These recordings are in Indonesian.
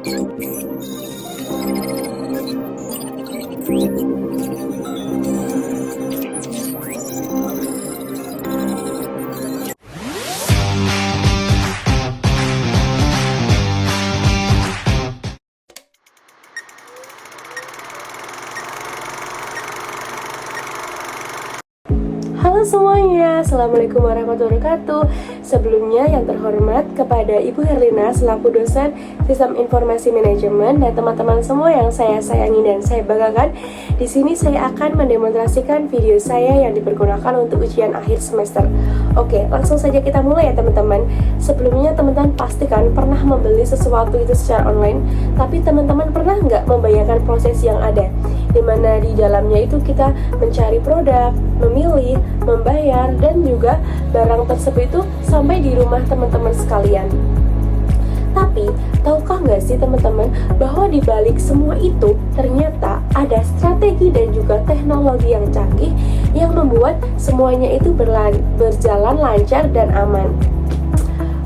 Halo semuanya, Assalamualaikum warahmatullahi wabarakatuh. Sebelumnya yang terhormat kepada Ibu Herlina selaku dosen Sistem Informasi Manajemen dan teman-teman semua yang saya sayangi dan saya banggakan. Di sini saya akan mendemonstrasikan video saya yang dipergunakan untuk ujian akhir semester. Oke, langsung saja kita mulai ya teman-teman. Sebelumnya teman-teman pastikan pernah membeli sesuatu itu secara online, tapi teman-teman pernah nggak membayangkan proses yang ada, dimana di dalamnya itu kita mencari produk, memilih, membayar, dan juga barang tersebut itu sampai di rumah teman-teman sekalian. Tapi, tahukah nggak sih teman-teman bahwa di balik semua itu ternyata ada strategi dan juga teknologi yang canggih yang membuat semuanya itu berjalan lancar dan aman.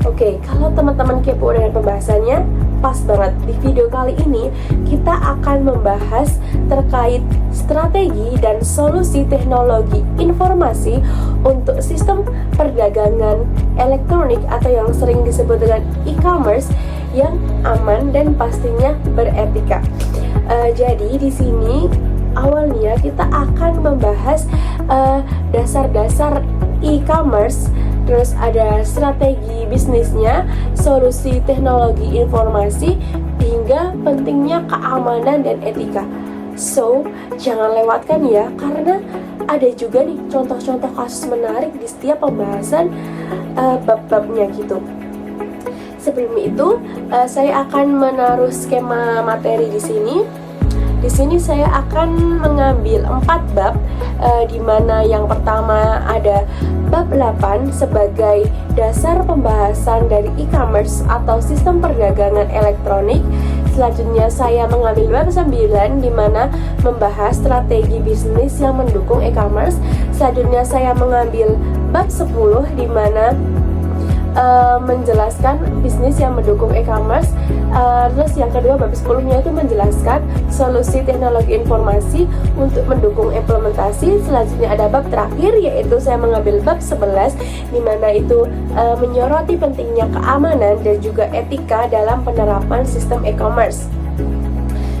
Oke, kalau teman-teman kepo dengan pembahasannya, pas banget. Di video kali ini kita akan membahas terkait strategi dan solusi teknologi informasi untuk sistem perdagangan elektronik atau yang sering disebut dengan e-commerce yang aman dan pastinya beretika. Jadi di sini awalnya kita akan membahas dasar-dasar e-commerce, terus ada strategi bisnisnya, solusi teknologi informasi, hingga pentingnya keamanan dan etika. So, jangan lewatkan ya, karena ada juga nih contoh-contoh kasus menarik di setiap pembahasan bab-babnya gitu. Sebelum itu, saya akan menaruh skema materi di sini. Di sini saya akan mengambil 4 bab, di mana yang pertama ada bab 8 sebagai dasar pembahasan dari e-commerce atau sistem perdagangan elektronik. Selanjutnya saya mengambil bab 9 di mana membahas strategi bisnis yang mendukung e-commerce. Selanjutnya saya mengambil bab 10 di mana menjelaskan bisnis yang mendukung e-commerce. Terus yang kedua bab 10-nya itu menjelaskan solusi teknologi informasi untuk mendukung implementasi. Selanjutnya ada bab terakhir, yaitu saya mengambil bab 11 di mana itu menyoroti pentingnya keamanan dan juga etika dalam penerapan sistem e-commerce.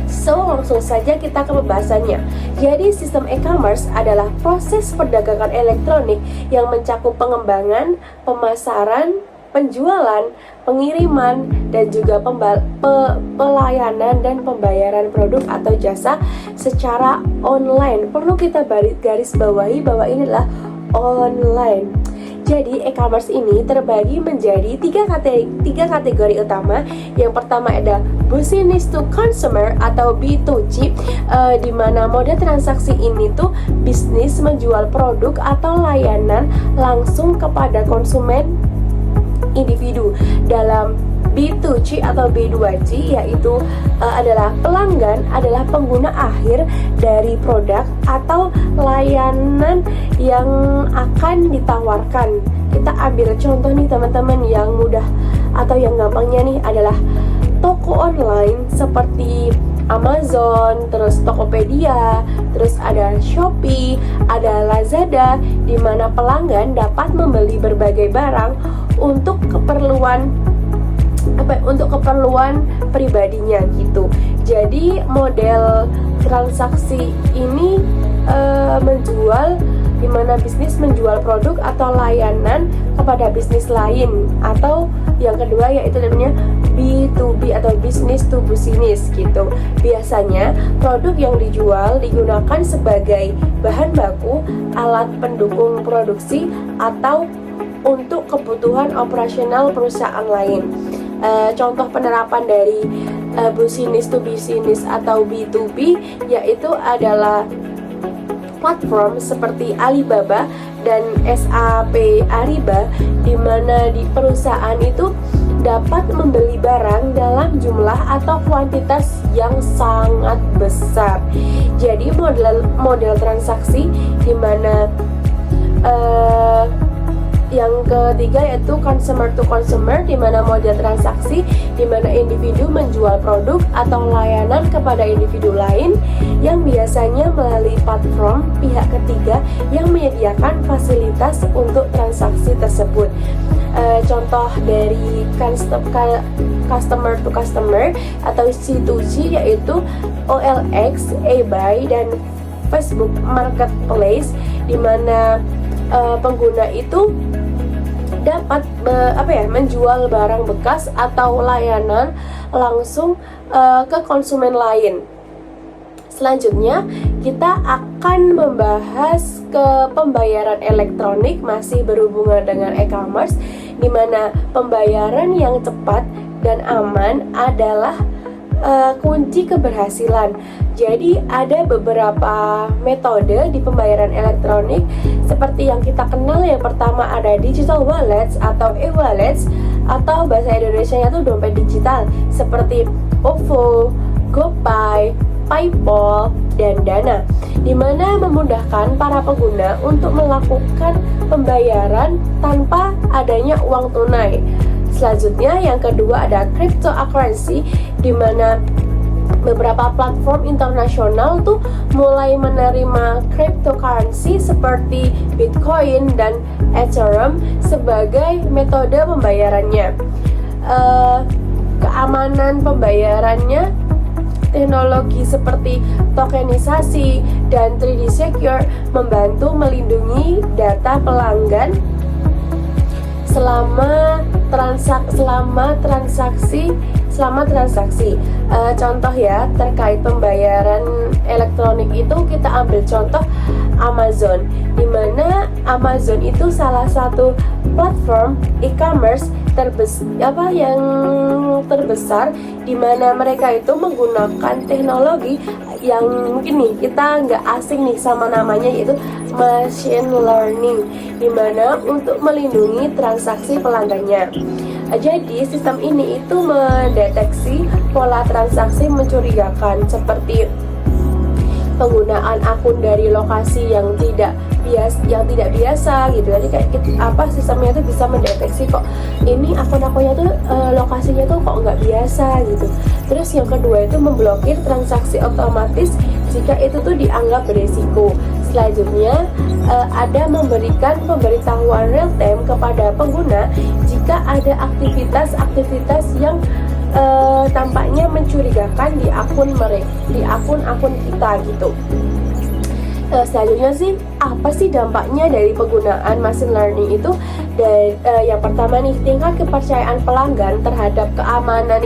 So, langsung saja kita ke pembahasannya. Jadi, sistem e-commerce adalah proses perdagangan elektronik yang mencakup pengembangan, pemasaran, penjualan, pengiriman, dan juga pelayanan dan pembayaran produk atau jasa secara online. Perlu kita garis bawahi bahwa ini adalah online. Jadi e-commerce ini terbagi menjadi tiga kategori utama. Yang pertama ada business to consumer atau B2C, di mana mode transaksi ini tuh bisnis menjual produk atau layanan langsung kepada konsumen individu. Dalam B2C atau B2C yaitu adalah pelanggan adalah pengguna akhir dari produk atau layanan yang akan ditawarkan. Kita ambil contoh nih teman-teman yang mudah atau yang gampangnya nih adalah toko online seperti Amazon, terus Tokopedia, terus ada Shopee, ada Lazada, di mana pelanggan dapat membeli berbagai barang untuk keperluan pribadinya gitu. Jadi model transaksi ini menjual, di mana bisnis menjual produk atau layanan kepada bisnis lain, atau yang kedua yaitu namanya B2B atau business to business gitu. Biasanya produk yang dijual digunakan sebagai bahan baku, alat pendukung produksi, atau untuk kebutuhan operasional perusahaan lain. Contoh penerapan dari business to business atau B2B yaitu adalah platform seperti Alibaba dan SAP Ariba, di mana di perusahaan itu dapat membeli barang dalam jumlah atau kuantitas yang sangat besar. Jadi model transaksi di mana yang ketiga yaitu consumer to consumer, di mana model transaksi di mana individu menjual produk atau layanan kepada individu lain yang biasanya melalui platform pihak ketiga yang menyediakan fasilitas untuk transaksi tersebut. Contoh dari customer to customer atau C2C yaitu OLX, eBay, dan Facebook Marketplace, di mana pengguna itu dapat menjual barang bekas atau layanan langsung ke konsumen lain. Selanjutnya kita akan membahas ke pembayaran elektronik, masih berhubungan dengan e-commerce, di mana pembayaran yang cepat dan aman adalah kunci keberhasilan. Jadi ada beberapa metode di pembayaran elektronik seperti yang kita kenal. Yang pertama ada digital wallets atau e-wallets, atau bahasa Indonesianya itu dompet digital seperti OVO, GoPay, PayPal, dan Dana, di mana memudahkan para pengguna untuk melakukan pembayaran tanpa adanya uang tunai. Selanjutnya yang kedua ada cryptocurrency, di mana beberapa platform internasional tuh mulai menerima cryptocurrency seperti Bitcoin dan Ethereum sebagai metode pembayarannya. Keamanan pembayarannya, teknologi seperti tokenisasi dan 3D Secure membantu melindungi data pelanggan selama transaksi. Contoh ya, terkait pembayaran elektronik itu kita ambil contoh Amazon, di mana Amazon itu salah satu platform e-commerce yang terbesar, di mana mereka itu menggunakan teknologi yang mungkin nih kita nggak asing nih sama namanya, yaitu machine learning, di mana untuk melindungi transaksi pelanggannya. Jadi sistem ini itu mendeteksi pola transaksi mencurigakan seperti penggunaan akun dari lokasi yang tidak biasa gitu. Jadi kayak sistemnya itu bisa mendeteksi kok ini akun-akunnya tuh lokasinya tuh kok nggak biasa gitu. Terus yang kedua itu memblokir transaksi otomatis jika itu tuh dianggap berisiko. Selanjutnya ada memberikan pemberitahuan real time kepada pengguna jika ada aktivitas yang tampaknya mencurigakan di akun kita gitu. Selanjutnya sih, apa sih dampaknya dari penggunaan machine learning itu? Yang pertama nih, tingkat kepercayaan pelanggan terhadap keamanan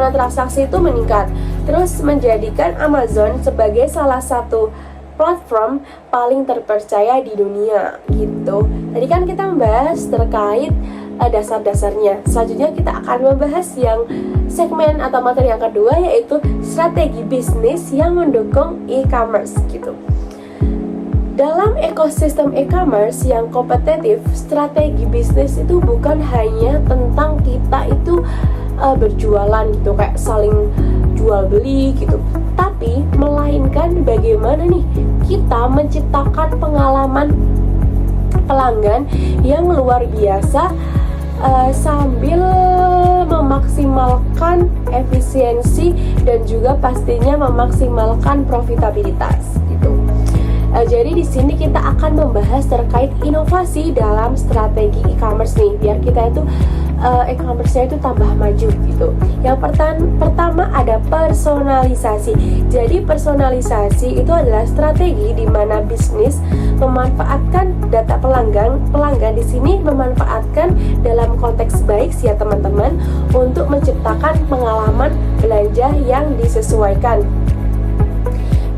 transaksi itu meningkat. Terus menjadikan Amazon sebagai salah satu platform paling terpercaya di dunia gitu. Tadi kan kita membahas terkait dasar-dasarnya. Selanjutnya kita akan membahas yang segmen atau materi yang kedua, yaitu strategi bisnis yang mendukung e-commerce gitu. Dalam ekosistem e-commerce yang kompetitif, strategi bisnis itu bukan hanya tentang kita itu berjualan gitu, kayak saling jual beli gitu, tapi melainkan bagaimana nih kita menciptakan pengalaman pelanggan yang luar biasa sambil memaksimalkan efisiensi dan juga pastinya memaksimalkan profitabilitas gitu. Jadi di sini kita akan membahas terkait inovasi dalam strategi e-commerce nih, biar kita itu e-commerce-nya itu tambah maju gitu. Yang pertama ada personalisasi. Jadi personalisasi itu adalah strategi di mana bisnis memanfaatkan data pelanggan di sini memanfaatkan dalam konteks baik ya teman-teman, untuk menciptakan pengalaman belanja yang disesuaikan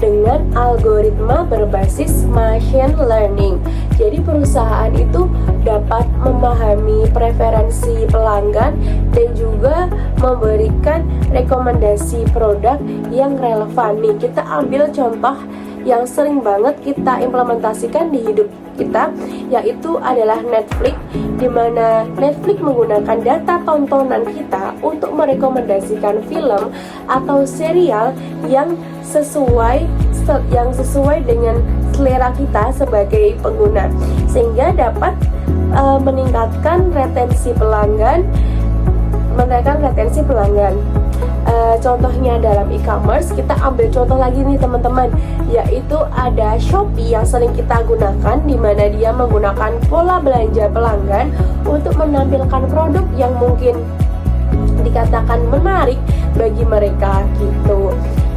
dengan algoritma berbasis machine learning. Jadi perusahaan itu dapat memahami preferensi pelanggan dan juga memberikan rekomendasi produk yang relevan. Nih, kita ambil contoh yang sering banget kita implementasikan di hidup kita, yaitu adalah Netflix, di mana Netflix menggunakan data tontonan kita untuk merekomendasikan film atau serial yang sesuai dengan selera kita sebagai pengguna, sehingga dapat meningkatkan retensi pelanggan. Contohnya dalam e-commerce, kita ambil contoh lagi nih teman-teman, yaitu ada Shopee yang sering kita gunakan, di mana dia menggunakan pola belanja pelanggan untuk menampilkan produk yang mungkin dikatakan menarik bagi mereka gitu.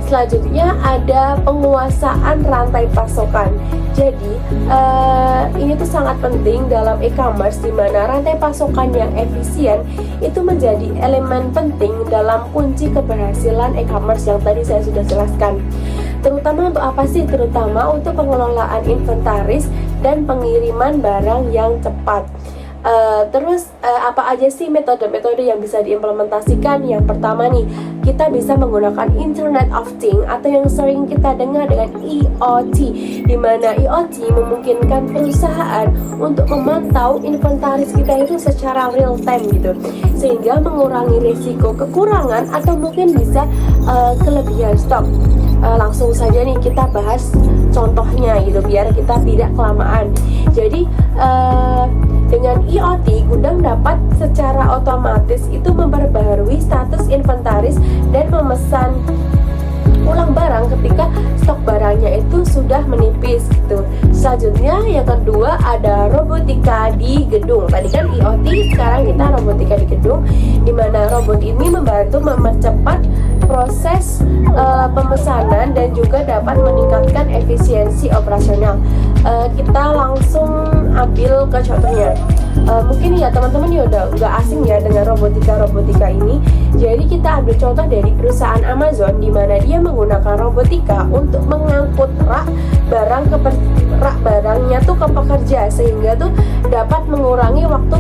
Selanjutnya ada penguasaan rantai pasokan. Jadi ini tuh sangat penting dalam e-commerce, di mana rantai pasokan yang efisien itu menjadi elemen penting dalam kunci keberhasilan e-commerce yang tadi saya sudah jelaskan. Terutama untuk apa sih? Terutama untuk pengelolaan inventaris dan pengiriman barang yang cepat. Apa aja sih metode-metode yang bisa diimplementasikan? Yang pertama nih, kita bisa menggunakan Internet of Things atau yang sering kita dengar dengan IoT, di mana IoT memungkinkan perusahaan untuk memantau inventaris kita itu secara real time gitu, sehingga mengurangi risiko kekurangan atau mungkin bisa kelebihan stok. Langsung saja nih kita bahas contohnya gitu, biar kita tidak kelamaan. Jadi dengan IoT, gudang dapat secara otomatis itu memperbaharui status inventaris dan memesan ulang barang ketika stok barangnya itu sudah menipis gitu. Selanjutnya yang kedua ada robotika di gedung. Tadi kan IoT, sekarang kita robotika di gedung, di mana robot ini membantu mempercepat proses pemesanan dan juga dapat meningkatkan efisiensi operasional. Kita langsung ambil ke contohnya. Mungkin ya teman-teman ya udah nggak asing ya dengan robotika ini. Jadi kita ambil contoh dari perusahaan Amazon, di mana dia menggunakan robotika untuk mengangkut rak barangnya tuh ke pekerja, sehingga tuh dapat mengurangi waktu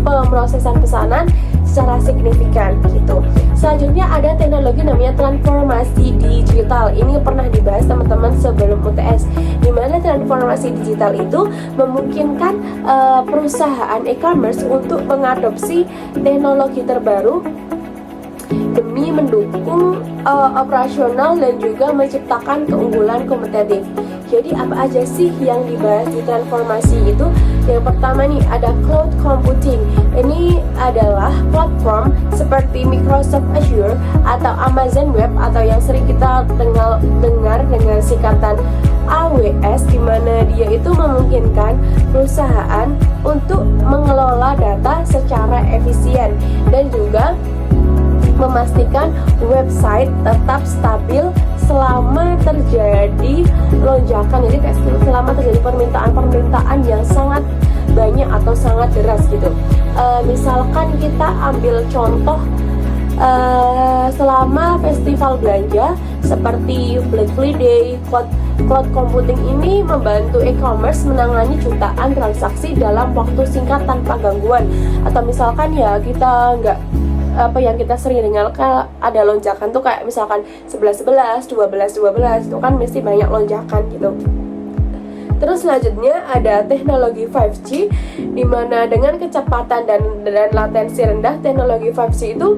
pemrosesan pesanan secara signifikan gitu. Selanjutnya ada teknologi namanya transformasi digital. Ini pernah dibahas teman-teman sebelum UTS, di mana transformasi digital itu memungkinkan perusahaan e-commerce untuk mengadopsi teknologi terbaru demi mendukung operasional dan juga menciptakan keunggulan kompetitif. Jadi apa aja sih yang dibahas di transformasi itu? Yang pertama nih ada cloud computing. Ini adalah platform seperti Microsoft Azure atau Amazon Web, atau yang sering kita dengar dengan singkatan AWS, di mana dia itu memungkinkan perusahaan untuk mengelola data secara efisien dan juga memastikan website tetap stabil selama terjadi lonjakan. Jadi selama terjadi permintaan yang sangat banyak atau sangat deras gitu. Misalkan kita ambil contoh selama festival belanja seperti Black Friday, cloud computing ini membantu e-commerce menangani jutaan transaksi dalam waktu singkat tanpa gangguan. Atau misalkan ya kita nggak yang kita sering dengar kan ada lonjakan tuh kayak misalkan 11-11, 12-12 itu kan mesti banyak lonjakan gitu. Terus selanjutnya ada teknologi 5G, dimana dengan kecepatan dan latensi rendah, teknologi 5G itu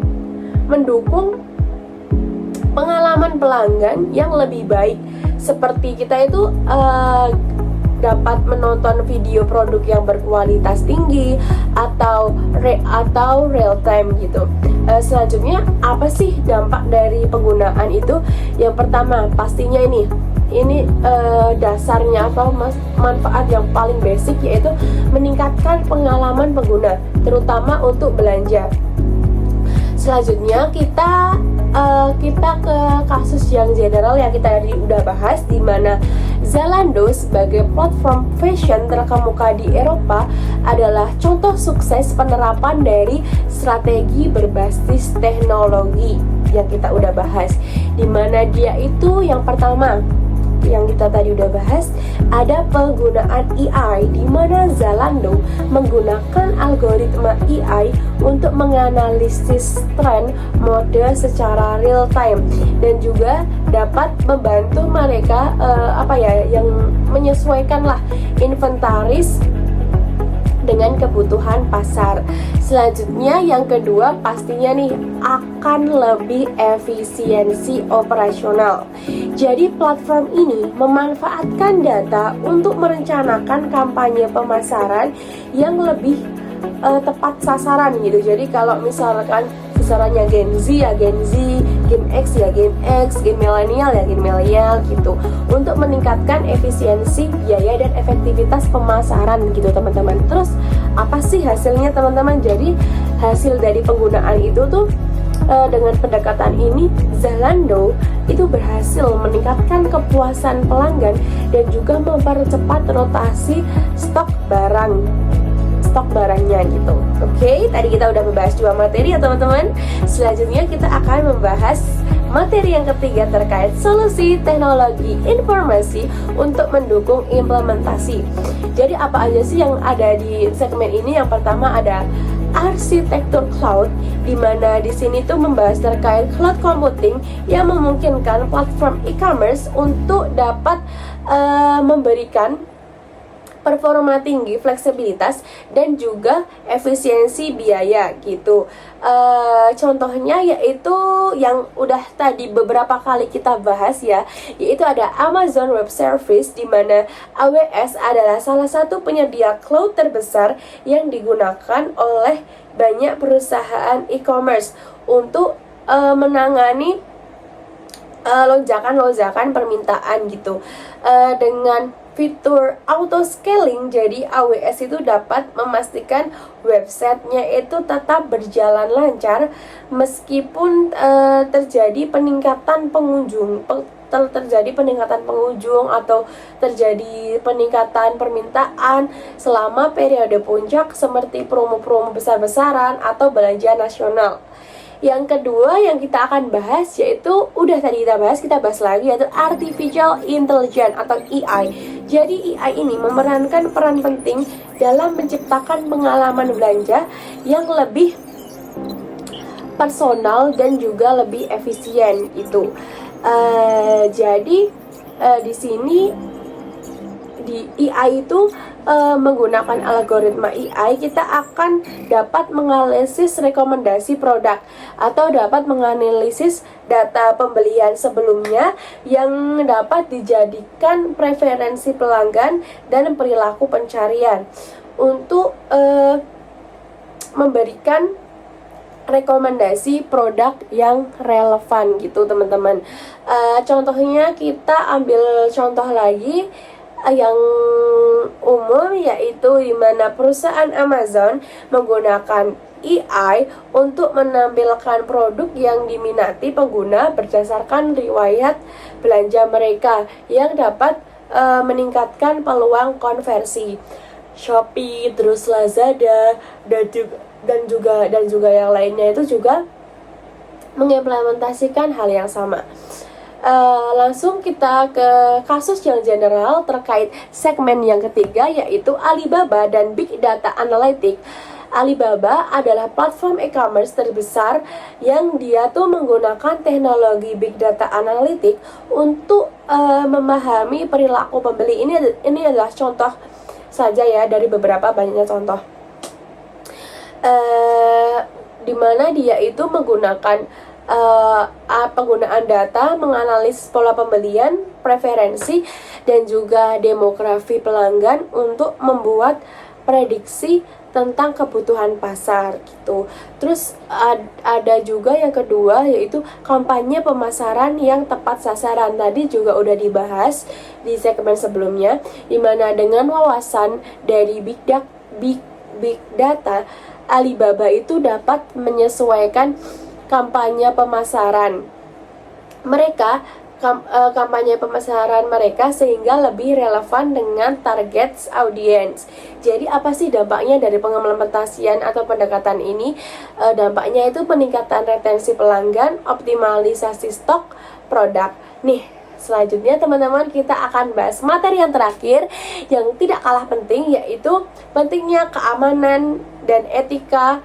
mendukung pengalaman pelanggan yang lebih baik. Seperti kita itu dapat menonton video produk yang berkualitas tinggi atau real time gitu. Selanjutnya apa sih dampak dari penggunaan itu? Yang pertama pastinya ini dasarnya atau manfaat yang paling basic, yaitu meningkatkan pengalaman pengguna, terutama untuk belanja. Selanjutnya kita ke kasus yang general yang kita tadi udah bahas, di mana Zalando sebagai platform fashion terkemuka di Eropa adalah contoh sukses penerapan dari strategi berbasis teknologi yang kita udah bahas, di mana dia itu yang pertama yang kita tadi udah bahas ada penggunaan AI, di mana Zalando menggunakan algoritma AI untuk menganalisis tren mode secara real time dan juga dapat membantu mereka yang menyesuaikan lah inventaris dengan kebutuhan pasar. Selanjutnya yang kedua pastinya nih akan lebih efisiensi operasional. Jadi platform ini memanfaatkan data untuk merencanakan kampanye pemasaran yang lebih tepat sasaran gitu. Jadi kalau misalkan sasarannya Gen Z ya Gen Z, Gen X ya Gen X, Gen milenial ya Gen milenial gitu, untuk meningkatkan efisiensi biaya dan efektivitas pemasaran gitu teman-teman. Terus apa sih hasilnya teman-teman? Jadi hasil dari penggunaan itu tuh dengan pendekatan ini Zalando itu berhasil meningkatkan kepuasan pelanggan dan juga mempercepat rotasi stok barangnya gitu. Oke, tadi kita udah membahas 2 materi ya teman-teman. Selanjutnya kita akan membahas materi yang ketiga terkait solusi teknologi informasi untuk mendukung implementasi. Jadi apa aja sih yang ada di segmen ini? Yang pertama ada arsitektur cloud, di mana di sini tuh membahas terkait cloud computing yang memungkinkan platform e-commerce untuk dapat memberikan performa tinggi, fleksibilitas, dan juga efisiensi biaya gitu. Contohnya yaitu yang udah tadi beberapa kali kita bahas ya, yaitu ada Amazon Web Service, di mana AWS adalah salah satu penyedia cloud terbesar yang digunakan oleh banyak perusahaan e-commerce untuk menangani lonjakan permintaan gitu. Dengan fitur auto scaling, jadi AWS itu dapat memastikan websitenya itu tetap berjalan lancar meskipun terjadi peningkatan pengunjung atau terjadi peningkatan permintaan selama periode puncak seperti promo-promo besar-besaran atau belanja nasional. Yang kedua yang kita akan bahas yaitu udah tadi kita bahas lagi, yaitu Artificial Intelligence atau AI. Jadi AI ini memerankan peran penting dalam menciptakan pengalaman belanja yang lebih personal dan juga lebih efisien itu. Jadi di sini di AI itu menggunakan algoritma AI, kita akan dapat menganalisis rekomendasi produk atau dapat menganalisis data pembelian sebelumnya yang dapat dijadikan preferensi pelanggan dan perilaku pencarian untuk memberikan rekomendasi produk yang relevan gitu teman-teman. Contohnya kita ambil contoh lagi yang umum, yaitu di mana perusahaan Amazon menggunakan AI untuk menampilkan produk yang diminati pengguna berdasarkan riwayat belanja mereka yang dapat meningkatkan peluang konversi. Shopee, terus Lazada dan juga yang lainnya itu juga mengimplementasikan hal yang sama. Langsung kita ke kasus yang general terkait segmen yang ketiga, yaitu Alibaba dan Big Data Analytics. Alibaba adalah platform e-commerce terbesar yang dia tuh menggunakan teknologi Big Data Analytics untuk memahami perilaku pembeli. Ini adalah contoh saja ya dari beberapa banyaknya contoh. Dimana dia itu menggunakan penggunaan data menganalisis pola pembelian, preferensi, dan juga demografi pelanggan untuk membuat prediksi tentang kebutuhan pasar gitu. Terus ada juga yang kedua, yaitu kampanye pemasaran yang tepat sasaran. Tadi juga udah dibahas di segmen sebelumnya, dimana dengan wawasan dari Big Data, Alibaba itu dapat menyesuaikan kampanye pemasaran mereka sehingga lebih relevan dengan target audience. Jadi apa sih dampaknya dari pengimplementasian atau pendekatan ini? Dampaknya itu peningkatan retensi pelanggan, optimalisasi stok produk. Nih, selanjutnya teman-teman kita akan bahas materi yang terakhir yang tidak kalah penting, yaitu pentingnya keamanan dan etika.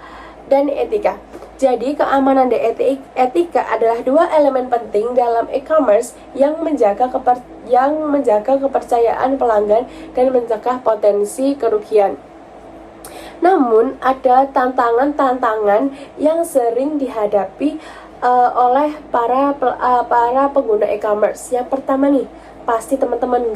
Jadi keamanan dan etika adalah 2 elemen penting dalam e-commerce yang menjaga kepercayaan pelanggan dan mencegah potensi kerugian. Namun ada tantangan-tantangan yang sering dihadapi oleh para pengguna e-commerce. Yang pertama nih, pasti teman-teman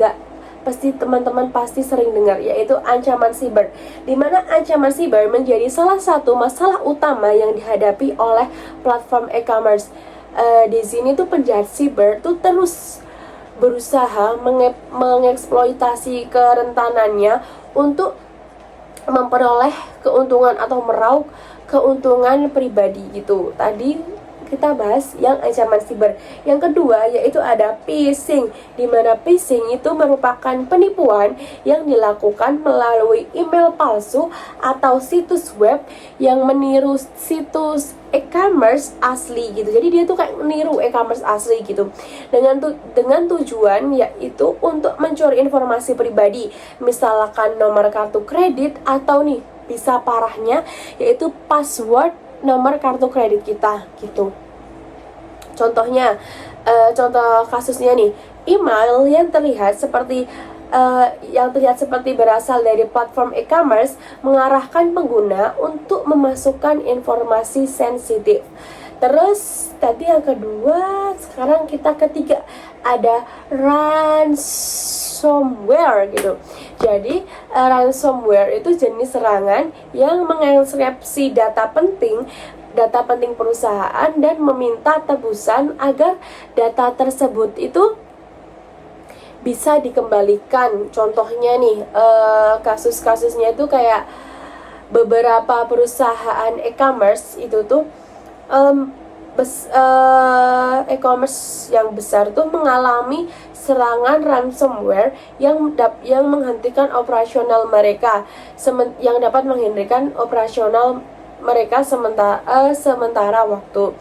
pasti sering dengar, yaitu ancaman siber. Di mana ancaman siber menjadi salah satu masalah utama yang dihadapi oleh platform e-commerce. Di sini tuh penjahat siber tuh terus berusaha mengeksploitasi kerentanannya untuk memperoleh keuntungan atau meraup keuntungan pribadi gitu. Tadi kita bahas yang ancaman siber. Yang kedua yaitu ada phishing, di mana phishing itu merupakan penipuan yang dilakukan melalui email palsu atau situs web yang meniru situs e-commerce asli gitu. Jadi dia tuh kayak meniru e-commerce asli gitu. Dengan tujuan yaitu untuk mencuri informasi pribadi, misalkan nomor kartu kredit atau nih bisa parahnya yaitu password nomor kartu kredit kita gitu. Contohnya, contoh kasusnya nih, email yang terlihat seperti berasal dari platform e-commerce mengarahkan pengguna untuk memasukkan informasi sensitif. Terus tadi yang kedua, sekarang kita ketiga ada ransomware gitu. Jadi ransomware itu jenis serangan yang mengenkripsi data penting perusahaan dan meminta tebusan agar data tersebut itu bisa dikembalikan. Contohnya nih, kasus-kasusnya itu kayak beberapa perusahaan e-commerce itu tuh e-commerce yang besar tuh mengalami serangan ransomware yang menghentikan operasional mereka, yang dapat menghentikan operasional mereka sementara waktu.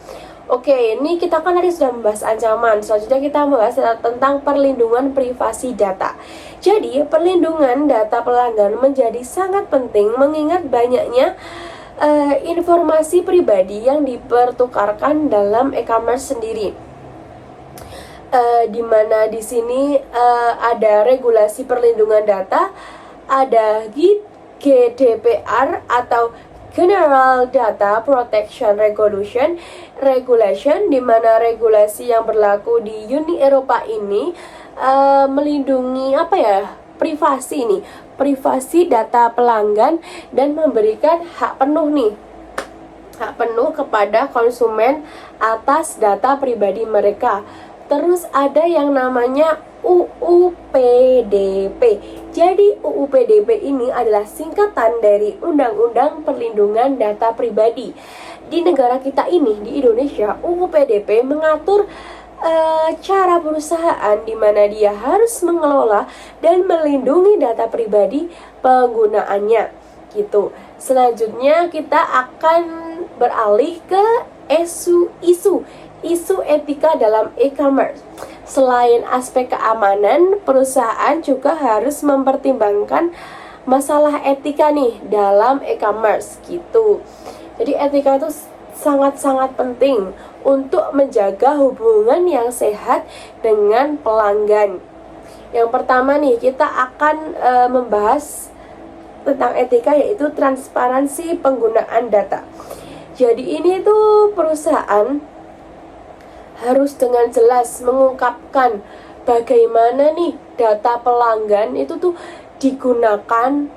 Oke, ini kita kan tadi sudah membahas ancaman. Selanjutnya kita membahas tentang perlindungan privasi data. Jadi, perlindungan data pelanggan menjadi sangat penting mengingat banyaknya informasi pribadi yang dipertukarkan dalam e-commerce sendiri. Di mana di sini ada regulasi perlindungan data, ada GDPR atau General Data Protection Regulation, di mana regulasi yang berlaku di Uni Eropa ini melindungi privasi data pelanggan dan memberikan hak penuh kepada konsumen atas data pribadi mereka. Terus ada yang namanya UU PDP. Jadi UU PDP ini adalah singkatan dari Undang-Undang Perlindungan Data Pribadi. Di negara kita ini, di Indonesia, UU PDP mengatur cara perusahaan di mana dia harus mengelola dan melindungi data pribadi penggunaannya gitu. Selanjutnya kita akan beralih ke isu etika dalam e-commerce. Selain aspek keamanan, perusahaan juga harus mempertimbangkan masalah etika nih dalam e-commerce gitu. Jadi etika itu sangat-sangat penting untuk menjaga hubungan yang sehat dengan pelanggan. Yang pertama nih, kita akan membahas tentang etika, yaitu transparansi penggunaan data. Jadi ini tuh perusahaan harus dengan jelas mengungkapkan bagaimana nih data pelanggan itu tuh digunakan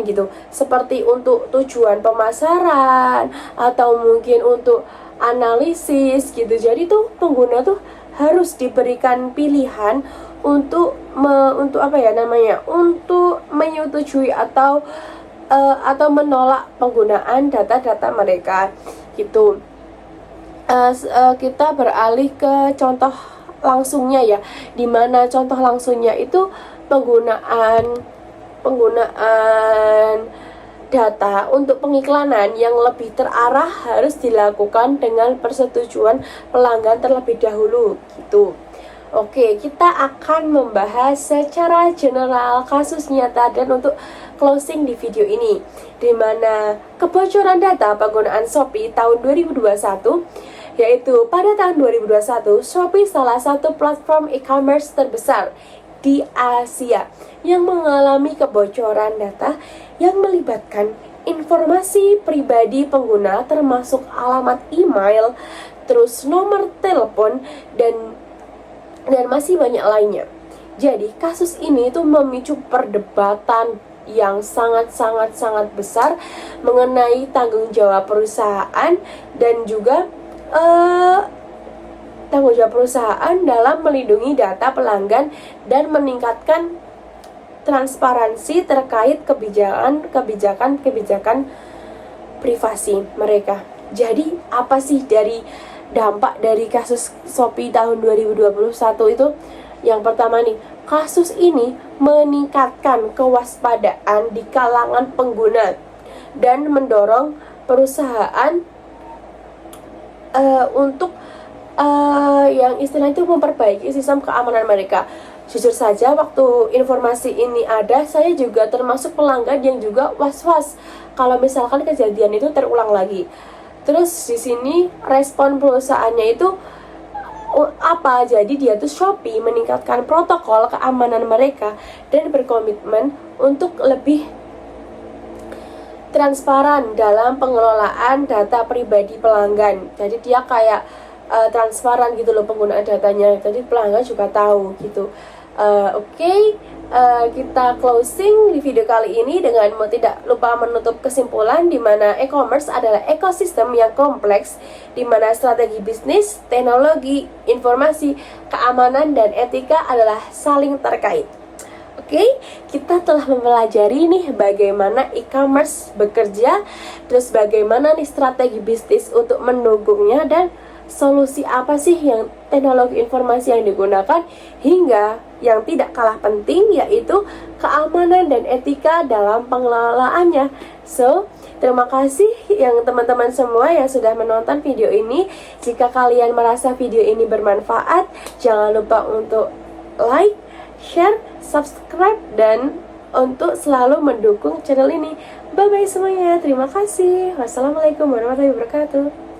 gitu, seperti untuk tujuan pemasaran atau mungkin untuk analisis gitu. Jadi tuh pengguna tuh harus diberikan pilihan untuk untuk menyetujui atau menolak penggunaan data-data mereka gitu. Kita beralih ke contoh langsungnya ya, dimana contoh langsungnya itu penggunaan data untuk pengiklanan yang lebih terarah harus dilakukan dengan persetujuan pelanggan terlebih dahulu gitu. Oke, kita akan membahas secara general kasus nyata dan untuk closing di video ini, di mana kebocoran data penggunaan Shopee tahun 2021, yaitu pada tahun 2021 Shopee salah satu platform e-commerce terbesar di Asia yang mengalami kebocoran data yang melibatkan informasi pribadi pengguna termasuk alamat email, terus nomor telepon, dan masih banyak lainnya. Jadi kasus ini tuh memicu perdebatan yang sangat besar mengenai tanggung jawab perusahaan dan juga tanggung jawab perusahaan dalam melindungi data pelanggan dan meningkatkan transparansi terkait kebijakan privasi mereka. Jadi apa sih dari dampak dari kasus Shopee tahun 2021 itu? Yang pertama nih, kasus ini meningkatkan kewaspadaan di kalangan pengguna dan mendorong perusahaan untuk yang istilahnya itu memperbaiki sistem keamanan mereka. Jujur saja waktu informasi ini ada, saya juga termasuk pelanggan yang juga was-was kalau misalkan kejadian itu terulang lagi. Terus di sini respon perusahaannya itu apa? Jadi dia tuh Shopee meningkatkan protokol keamanan mereka dan berkomitmen untuk lebih transparan dalam pengelolaan data pribadi pelanggan. Jadi dia kayak transparan gitu loh penggunaan datanya, jadi pelanggan juga tahu gitu. Kita closing di video kali ini dengan tidak lupa menutup kesimpulan di mana e-commerce adalah ekosistem yang kompleks di mana strategi bisnis, teknologi, informasi, keamanan, dan etika adalah saling terkait. Kita telah mempelajari nih bagaimana e-commerce bekerja, terus bagaimana nih strategi bisnis untuk mendukungnya, dan solusi apa sih yang teknologi informasi yang digunakan, hingga yang tidak kalah penting yaitu keamanan dan etika dalam pengelolaannya. So, terima kasih yang teman-teman semua yang sudah menonton video ini. Jika kalian merasa video ini bermanfaat, jangan lupa untuk like, share, subscribe, dan untuk selalu mendukung channel ini. Bye bye semuanya, terima kasih. Wassalamualaikum warahmatullahi wabarakatuh.